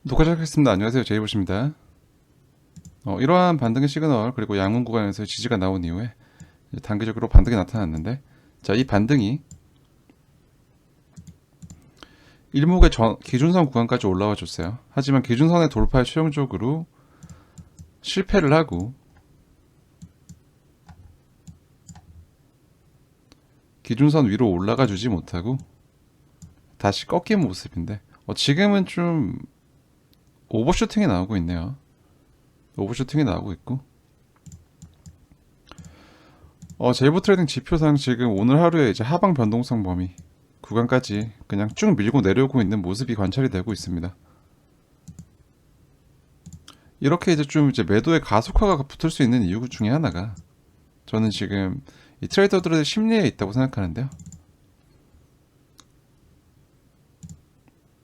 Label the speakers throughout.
Speaker 1: 녹화 시작하겠습니다. 안녕하세요. 제이봇입니다. 이러한 반등의 시그널 그리고 양문 구간에서 지지가 나온 이후에 이제 단기적으로 반등이 나타났는데, 자, 이 반등이 일목의 기준선 구간까지 올라와 줬어요. 하지만 기준선의 돌파에 최종적으로 실패를 하고 기준선 위로 올라가 주지 못하고 다시 꺾인 모습인데, 지금은 좀 오버슈팅이 나오고 있네요. 오버슈팅이 나오고 있고, 제이버 트레이딩 지표상 지금 오늘 하루에 이제 하방 변동성 범위 구간까지 그냥 쭉 밀고 내려오고 있는 모습이 관찰이 되고 있습니다. 이렇게 이제 매도의 가속화가 붙을 수 있는 이유 중에 하나가, 저는 지금 이 트레이더들의 심리에 있다고 생각하는데요.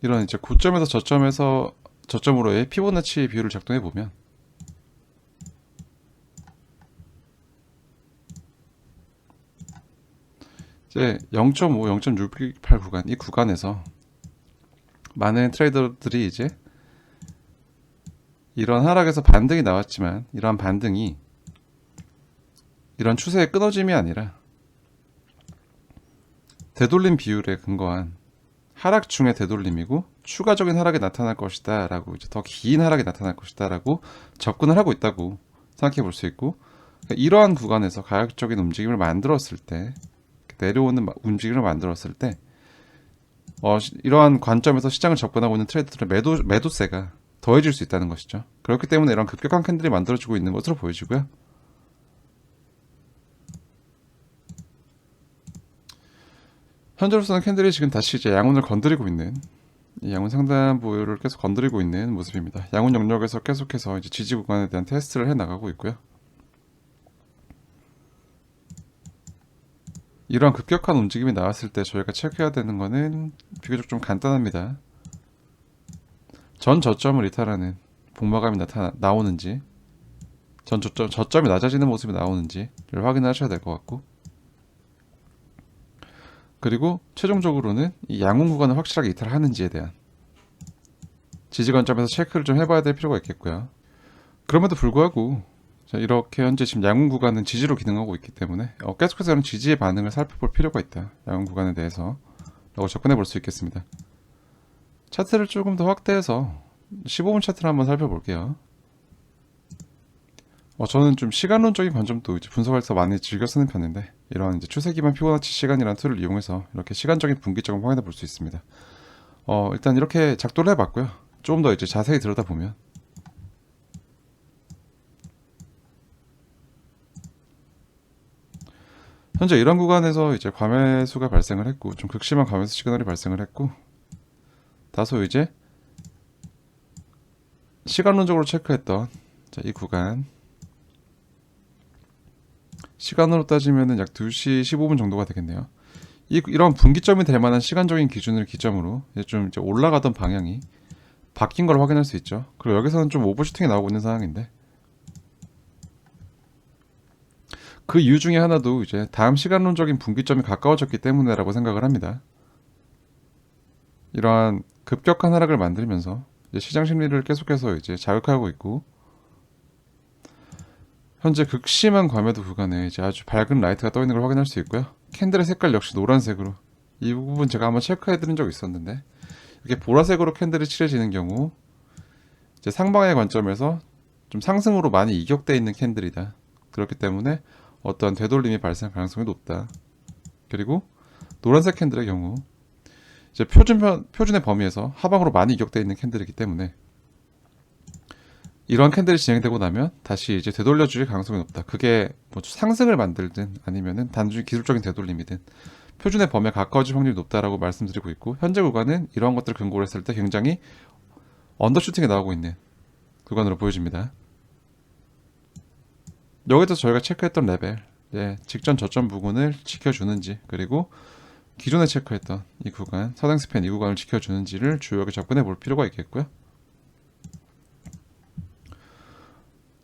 Speaker 1: 이런 이제 고점에서 저점으로의 피보나치 비율을 작동해 보면, 이제 0.5, 0.668 구간, 이 구간에서 많은 트레이더들이 이제 이런 하락에서 반등이 나왔지만, 이러한 반등이 이런 추세의 끊어짐이 아니라 되돌림 비율에 근거한 하락 중의 되돌림이고, 추가적인 하락이 나타날 것이다 라고, 이제 더 긴 하락이 나타날 것이다 라고 접근을 하고 있다고 생각해 볼 수 있고, 그러니까 이러한 구간에서 가격적인 움직임을 만들었을 때, 내려오는 움직임을 만들었을 때, 이러한 관점에서 시장을 접근하고 있는 트레이더들의 매도세가 더해질 수 있다는 것이죠. 그렇기 때문에 이런 급격한 캔들이 만들어지고 있는 것으로 보여지고요. 현재로서는 캔들이 지금 다시 이제 양운을 건드리고 있는, 이 양운 상단 부위를 계속 건드리고 있는 모습입니다. 양운 영역에서 계속해서 이제 지지 구간에 대한 테스트를 해 나가고 있고요. 이러한 급격한 움직임이 나왔을 때 저희가 체크해야 되는 거는 비교적 좀 간단합니다. 전 저점을 이탈하는 복마감이 나오는지, 저점이 낮아지는 모습이 나오는지를 확인하셔야 될 것 같고, 그리고 최종적으로는 이 양ун 구간을 확실하게 이탈하는지에 대한 지지 관점에서 체크를 좀 해봐야 될 필요가 있겠고요. 그럼에도 불구하고 이렇게 현재 지금 양ун 구간은 지지로 기능하고 있기 때문에 계속해서 이런 지지의 반응을 살펴볼 필요가 있다, 양운 구간에 대해서 라고 접근해 볼 수 있겠습니다. 차트를 조금 더 확대해서 15분 차트를 한번 살펴볼게요. 저는 좀 시간론적인 관점도 이제 분석할 때 많이 즐겨 쓰는 편인데, 이런 이제 추세 기반 피보나치 시간이라는 툴을 이용해서 이렇게 시간적인 분기점을 확인해 볼 수 있습니다. 일단 이렇게 작도를 해봤고요. 조금 더 이제 자세히 들여다보면, 현재 이런 구간에서 이제 과매수가 발생을 했고, 좀 극심한 과매수 시그널이 발생을 했고, 다소 이제 시간론적으로 체크했던 이 구간, 시간으로 따지면은 약 2시 15분 정도가 되겠네요. 이런 분기점이 될 만한 시간적인 기준을 기점으로 이제 올라가던 방향이 바뀐 걸 확인할 수 있죠. 그리고 여기서는 좀 오버슈팅이 나오고 있는 상황인데, 그 이유 중에 하나도 이제 다음 시간론적인 분기점이 가까워졌기 때문에라고 생각을 합니다. 이러한 급격한 하락을 만들면서 이제 시장 심리를 계속해서 이제 자극하고 있고, 현재 극심한 과매도 구간에 이제 아주 밝은 라이트가 떠 있는 걸 확인할 수 있고요. 캔들의 색깔 역시 노란색으로, 이 부분 제가 한번 체크해 드린 적이 있었는데, 이렇게 보라색으로 캔들이 칠해지는 경우 이제 상방의 관점에서 좀 상승으로 많이 이격되어 있는 캔들이다. 그렇기 때문에 어떤 되돌림이 발생할 가능성이 높다. 그리고 노란색 캔들의 경우 이제 표준의 범위에서 하방으로 많이 이격되어 있는 캔들이기 때문에, 이러한 캔들이 진행되고 나면 다시 이제 되돌려줄 가능성이 높다. 그게 뭐 상승을 만들든 아니면은 단순히 기술적인 되돌림이든 표준의 범위에 가까워질 확률이 높다라고 말씀드리고 있고, 현재 구간은 이러한 것들을 근거로 했을 때 굉장히 언더슈팅이 나오고 있는 구간으로 보여집니다. 여기서 저희가 체크했던 레벨, 직전 저점 부근을 지켜주는지, 그리고 기존에 체크했던 이 구간, 서행 스팬 이 구간을 지켜주는지를 주요하게 접근해 볼 필요가 있겠고요.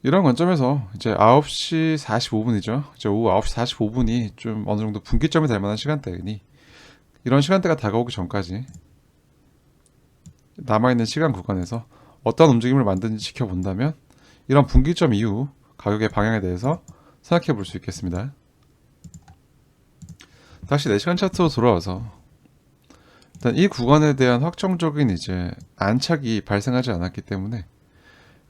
Speaker 1: 이런 관점에서 이제 9시 45분이죠. 이제 오후 9시 45분이 좀 어느 정도 분기점이 될 만한 시간대이니, 이런 시간대가 다가오기 전까지 남아있는 시간 구간에서 어떤 움직임을 만드는지 지켜본다면 이런 분기점 이후 가격의 방향에 대해서 생각해 볼 수 있겠습니다. 다시 4시간 차트로 돌아와서 일단 이 구간에 대한 확정적인 이제 안착이 발생하지 않았기 때문에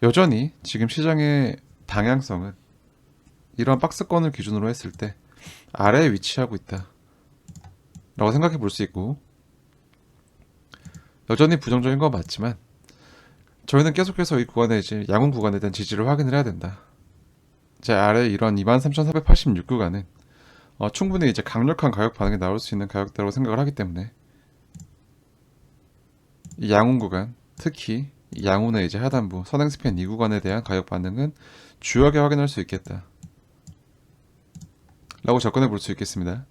Speaker 1: 여전히 지금 시장의 방향성은 이런 박스권을 기준으로 했을 때 아래에 위치하고 있다 라고 생각해 볼 수 있고, 여전히 부정적인 건 맞지만 저희는 계속해서 이 구간에 이제 양ун 구간에 대한 지지를 확인을 해야 된다. 제 아래 이런 23,486 구간은 충분히 이제 강력한 가격 반응이 나올 수 있는 가격대라고 생각을 하기 때문에 이 양운 구간, 특히 이 양운의 이제 하단부 선행스팬 이 구간에 대한 가격 반응은 주요하게 확인할 수 있겠다 라고 접근해 볼 수 있겠습니다.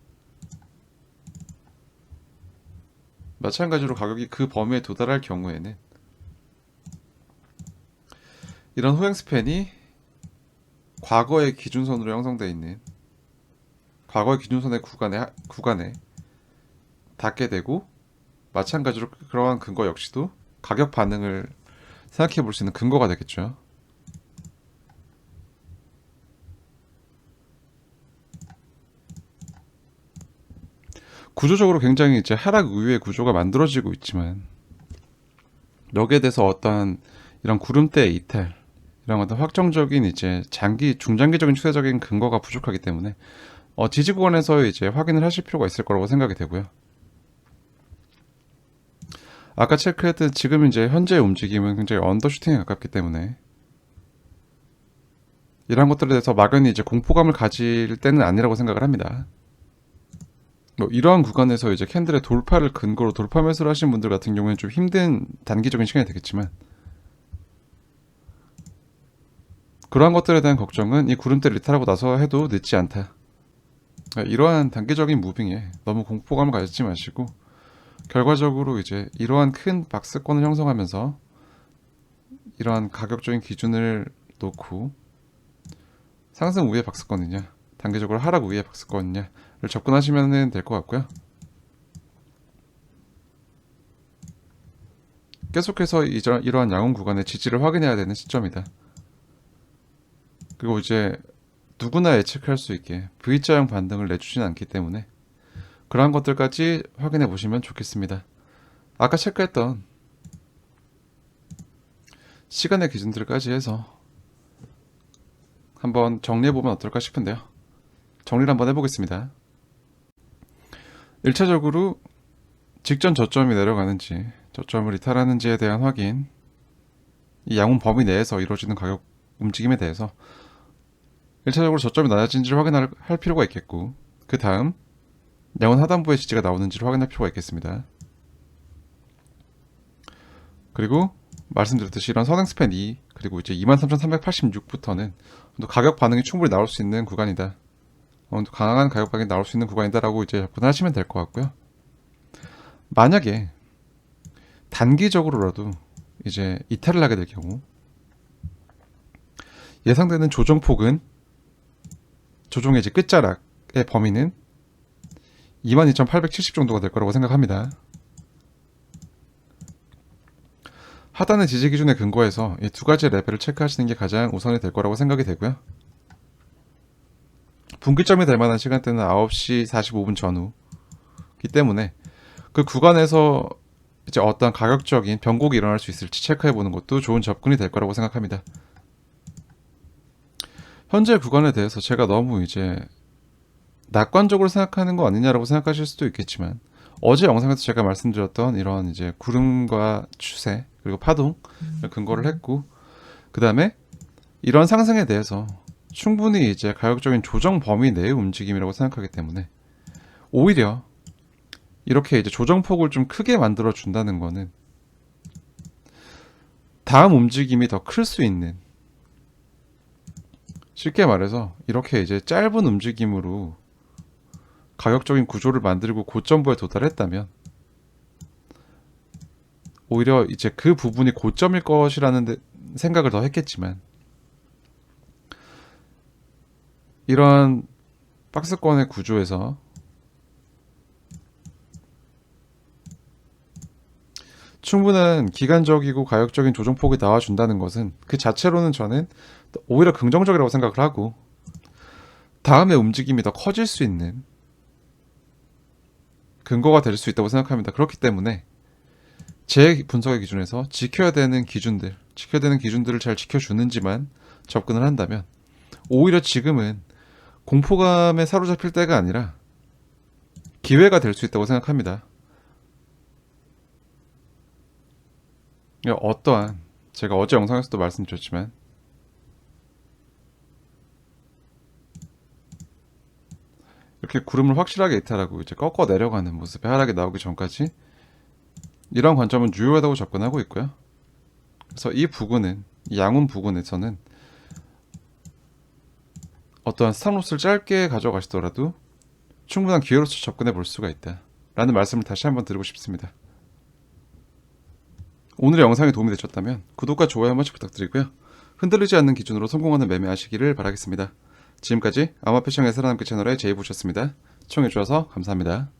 Speaker 1: 마찬가지로 가격이 그 범위에 도달할 경우에는 이런 호행 스팬이 과거의 기준선으로 형성되어 있는 과거의 기준선의 구간에 닿게 되고, 마찬가지로 그러한 근거 역시도 가격 반응을 생각해 볼 수 있는 근거가 되겠죠. 구조적으로 굉장히 이제 하락 우위의 구조가 만들어지고 있지만 여기에 대해서 어떠한 이런 구름대 이탈, 이런 어떤 확정적인 이제 중장기적인 추세적인 근거가 부족하기 때문에 지지 구간에서 이제 확인을 하실 필요가 있을 거라고 생각이 되고요. 아까 체크했던 지금 이제 현재의 움직임은 굉장히 언더슈팅에 가깝기 때문에 이런 것들에 대해서 막연히 이제 공포감을 가질 때는 아니라고 생각을 합니다. 이러한 구간에서 이제 캔들의 돌파를 근거로 돌파 매수를 하신 분들 같은 경우에는 좀 힘든 단기적인 시간이 되겠지만, 그러한 것들에 대한 걱정은 이 구름대를 이탈하고 나서 해도 늦지 않다. 이러한 단기적인 무빙에 너무 공포감을 가지지 마시고 결과적으로 이제 이러한 큰 박스권을 형성하면서 이러한 가격적인 기준을 놓고 상승 우위의 박스권이냐 단기적으로 하락 우위의 박스권이냐를 접근하시면 될 것 같고요. 계속해서 이러한 양ун 구간의 지지를 확인해야 되는 시점이다. 그리고 이제 누구나 예측할 수 있게 V자형 반등을 내주진 않기 때문에 그러한 것들까지 확인해 보시면 좋겠습니다. 아까 체크했던 시간의 기준들까지 해서 한번 정리해 보면 어떨까 싶은데요. 정리를 한번 해보겠습니다. 1차적으로 직전 저점이 내려가는지 저점을 이탈하는지에 대한 확인, 이 양ун 범위 내에서 이루어지는 가격 움직임에 대해서 1차적으로 저점이 낮아진지를 확인할 필요가 있겠고, 그 다음 양운 하단부의 지지가 나오는지를 확인할 필요가 있겠습니다. 그리고 말씀드렸듯이 이런 선행스팬 2 그리고 이제 23,386부터는 가격 반응이 충분히 나올 수 있는 구간이다. 강한 가격 반응이 나올 수 있는 구간이다라고 이제 접근하시면 될 것 같고요. 만약에 단기적으로라도 이제 이탈을 하게 될 경우 예상되는 조정폭은 조정의 이제 끝자락의 범위는 22,870 정도가 될 거라고 생각합니다. 하단의 지지 기준에 근거해서 이 두 가지 레벨을 체크하시는 게 가장 우선이 될 거라고 생각이 되고요. 분기점이 될 만한 시간대는 9시 45분 전후이기 때문에 그 구간에서 이제 어떤 가격적인 변곡이 일어날 수 있을지 체크해 보는 것도 좋은 접근이 될 거라고 생각합니다. 현재 구간에 대해서 제가 너무 이제 낙관적으로 생각하는 거 아니냐라고 생각하실 수도 있겠지만, 어제 영상에서 제가 말씀드렸던 이런 이제 구름과 추세 그리고 파동 근거를 했고, 그 다음에 이런 상승에 대해서 충분히 이제 가격적인 조정 범위 내의 움직임이라고 생각하기 때문에 오히려 이렇게 이제 조정폭을 좀 크게 만들어 준다는 거는 다음 움직임이 더 클 수 있는, 쉽게 말해서 이렇게 이제 짧은 움직임으로 가격적인 구조를 만들고 고점부에 도달했다면 오히려 이제 그 부분이 고점일 것이라는 생각을 더 했겠지만, 이러한 박스권의 구조에서 충분한 기간적이고 가역적인 조정폭이 나와준다는 것은 그 자체로는 저는 오히려 긍정적이라고 생각을 하고, 다음에 움직임이 더 커질 수 있는 근거가 될 수 있다고 생각합니다. 그렇기 때문에 제 분석의 기준에서 지켜야 되는 기준들을 잘 지켜주는지만 접근을 한다면, 오히려 지금은 공포감에 사로잡힐 때가 아니라 기회가 될 수 있다고 생각합니다. 어떠한, 제가 어제 영상에서도 말씀드렸지만, 이렇게 구름을 확실하게 이탈하고 이제 꺾어 내려가는 모습의 하락이 나오기 전까지 이런 관점은 유효하다고 접근하고 있고요. 그래서 이 양운 부근에서는 어떠한 스탑로스를 짧게 가져가시더라도 충분한 기회로서 접근해 볼 수가 있다 라는 말씀을 다시 한번 드리고 싶습니다. 오늘의 영상이 도움이 되셨다면 구독과 좋아요 한 번씩 부탁드리고요. 흔들리지 않는 기준으로 성공하는 매매하시기를 바라겠습니다. 지금까지 아마페션의 살아남기 채널의 제이부셨습니다. 시청해주셔서 감사합니다.